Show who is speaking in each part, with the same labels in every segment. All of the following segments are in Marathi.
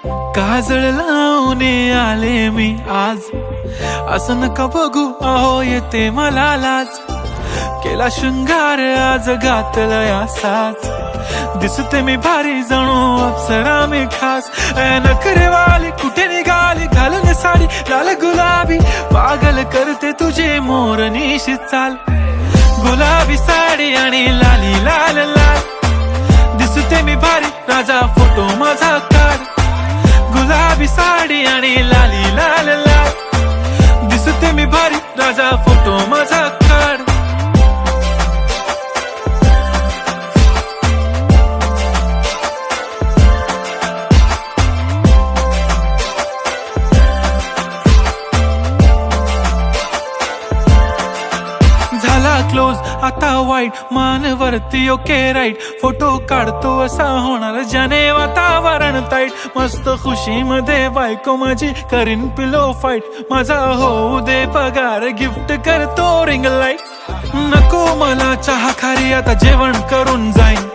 Speaker 1: काजळ लावून आले मी आज, असं नका बघू अहो येते मला लाज. केला शृंगार आज घातला साज, दिसते मी भारी जणू अप्सरा मी खास. नखरेवाली कुठे निघाली घालून साडी लाल गुलाबी, पागल करते तुझे मोरनीशी चाल. गुलाबी साडी आणि लाली लाल लाल, दिसते मी भारी राजा फोटो माझा काढ. गुलाबी साडी आणि लाली लाल लाल, दिसते मी भारी राजा फोटो माझा काढ. झाला क्लोज आता वाईट, मानवरती ओके राईट. फोटो काढतो असा होणार ज्याने वातावरण ताईट. मस्त खुशी मध्ये बायको माझी करीन पिलो फाईट. माझा होऊ दे पगार गिफ्ट करतो रिंग लाईट. नको मला चहा खारी आता जेवण करून जाईन.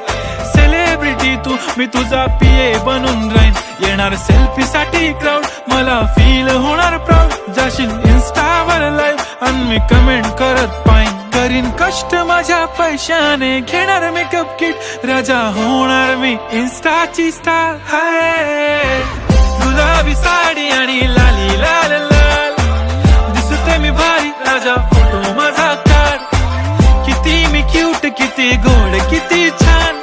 Speaker 1: सेलिब्रिटी तू मी तुझा पिये बनून राहीन. येणार सेल्फी साठी क्राऊड मला फील होणार प्राऊड. जाशील इन्स्टावर लाईव्ह आणि मी कमेंट करत पाईन. करीन कष्ट माझ्या पैशाने घेणार मेकअप किट. राजा होणार मी इन्स्टाची स्टार. हाय गुलाबी साडी आणि लाली लाल लाल, दिसते मी भारी राजा फोटो माझा काढ. किती मी क्यूट किती गोड किती छान,